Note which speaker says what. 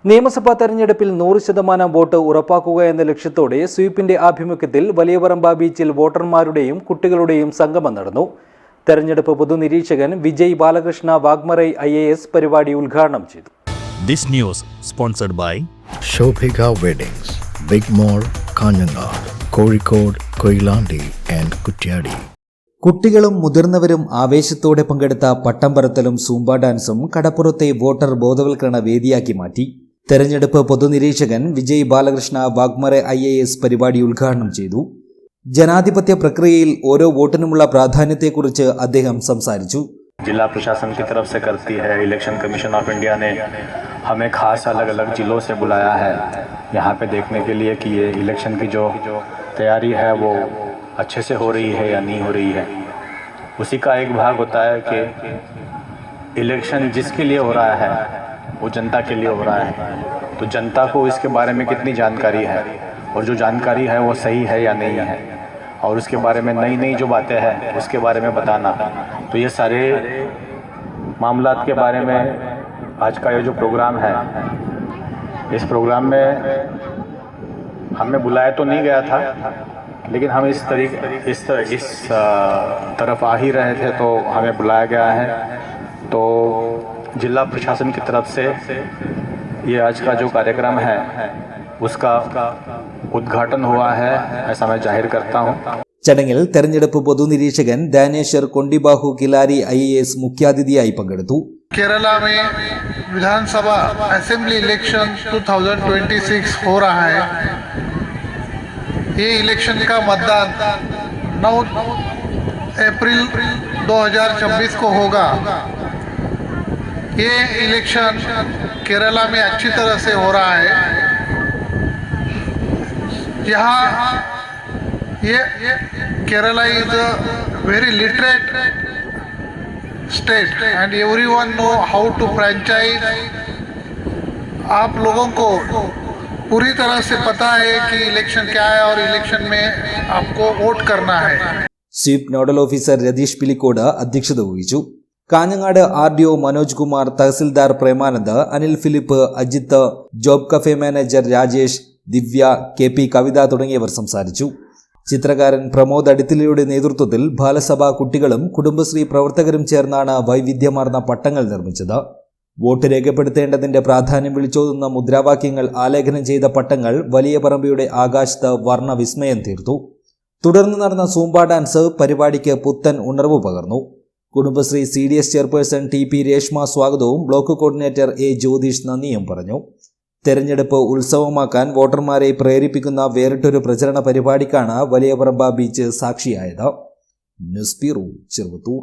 Speaker 1: നിയമസഭാ തെരഞ്ഞെടുപ്പിൽ 100% വോട്ട് ഉറപ്പാക്കുക എന്ന ലക്ഷ്യത്തോടെ സ്വീപിന്റെ ആഭിമുഖ്യത്തിൽ വലിയപറമ്പ ബീച്ചിൽ വോട്ടർമാരുടെയും കുട്ടികളുടെയും സംഗമം നടന്നു. തെരഞ്ഞെടുപ്പ് പൊതുനിരീക്ഷകൻ വിജയ് ബാലകൃഷ്ണ വാഗ്മറൈ IAS പരിപാടി ഉദ്ഘാടനം ചെയ്തു.
Speaker 2: This news sponsored by
Speaker 3: Shobhika Weddings, Big Mall, Kanyanad, Kozhikode, Koilandi and Kuttiyadi.
Speaker 1: കുട്ടികളും മുതിർന്നവരും ആവേശത്തോടെ പങ്കെടുത്ത പട്ടം പറത്തലും സൂംബ ഡാൻസും കടപ്പുറത്തെ വോട്ടർ ബോധവൽക്കരണ വേദിയാക്കി മാറ്റി. തെരഞ്ഞെടുപ്പ് പൊതുനിരീക്ഷകൻ വിജയ് ബാലകൃഷ്ണ വാഗ്മറൈ IAS പരിപാടി ഉദ്ഘാടനം ചെയ്തു. ജനാധിപത്യ പ്രക്രിയയിൽ ഓരോ വോട്ടിനുമുള്ള പ്രാധാന്യത്തെക്കുറിച്ച് അദ്ദേഹം സംസാരിച്ചു.
Speaker 4: जिला प्रशासन की तरफ से करती है। इलेक्शन कमीशन ऑफ इंडिया ने हमें खास अलग अलग जिलों से बुलाया है यहाँ पे देखने के लिए कि ये इलेक्शन की जो तैयारी है वो अच्छे से हो रही है या नहीं हो रही है। उसी का एक भाग होता है कि इलेक्शन जिसके लिए हो रहा है वो जनता के लिए हो रहा है, तो जनता को इसके बारे में कितनी जानकारी है और जो जानकारी है वो सही है या नहीं है, और उसके बारे में नई नई जो बातें हैं उसके बारे में बताना। तो ये सारे मामलात के बारे में आज का ये जो प्रोग्राम है, इस प्रोग्राम में हमें बुलाया तो नहीं गया था, लेकिन हम इस तरफ आ ही रहे थे तो हमें बुलाया गया है। तो जिला प्रशासन की तरफ से ये आज का जो कार्यक्रम है उसका उद्घाटन हुआ है, ऐसा मैं जाहिर करता हूँ।
Speaker 1: ചടങ്ങിൽ തെരഞ്ഞെടുപ്പ് പൊതുനിരീക്ഷകൻ दानेश्वर कोंडीबाहु किलारी IAS मुख्यातिथियाയി പങ്കെടുത്തു.
Speaker 5: केरला में विधानसभा असेंबली इलेक्शन 2026 हो रहा है। ये इलेक्शन का मतदान 9 अप्रैल 2026 को होगा। ये इलेक्शन केरला में अच्छी तरह से हो रहा है। यहाँ ये Kerala is a very literate state and everyone know how to franchise. आप लोगों को पूरी तरह से पता है कि इलेक्शन क्या है और इलेक्शन में आपको वोट करना है।
Speaker 1: SVEEP nodal officer Ratheesh Pilicode അധ്യക്ഷത വഹിച്ചു. Kanhangad RDO Manoj Kumar, tahsildar Premanand, Anil Philip, Ajith, job cafe manager Rajesh, Divya, KP Kavitha തുടങ്ങിയവർ സംസാരിച്ചു. ചിത്രകാരൻ പ്രമോദ് അടിത്തിലയുടെ നേതൃത്വത്തിൽ ബാലസഭ കുട്ടികളും കുടുംബശ്രീ പ്രവർത്തകരും ചേർന്നാണ് വൈവിധ്യമാർന്ന പട്ടങ്ങൾ നിർമ്മിച്ചത്. വോട്ട് രേഖപ്പെടുത്തേണ്ടതിന്റെ പ്രാധാന്യം വിളിച്ചോതുന്ന മുദ്രാവാക്യങ്ങൾ ആലേഖനം ചെയ്ത പട്ടങ്ങൾ വലിയപറമ്പയുടെ ആകാശത്ത് വർണ്ണവിസ്മയം തീർത്തു. തുടർന്ന് നടന്ന സൂംബ ഡാൻസ് പരിപാടിക്ക് പുത്തൻ ഉണർവ് പകർന്നു. Kudumbashree CDS chairperson TP Reshma സ്വാഗതവും ബ്ലോക്ക് കോർഡിനേറ്റർ A ജ്യോതിഷ് നന്ദിയും പറഞ്ഞു. തെരഞ്ഞെടുപ്പ് ഉത്സവമാക്കാൻ വോട്ടർമാരെ പ്രേരിപ്പിക്കുന്ന വേറിട്ടൊരു പ്രചരണ പരിപാടിക്കാണ് വലിയപറമ്പ ബീച്ച് സാക്ഷിയായത്. News bureau, Cheruvathur.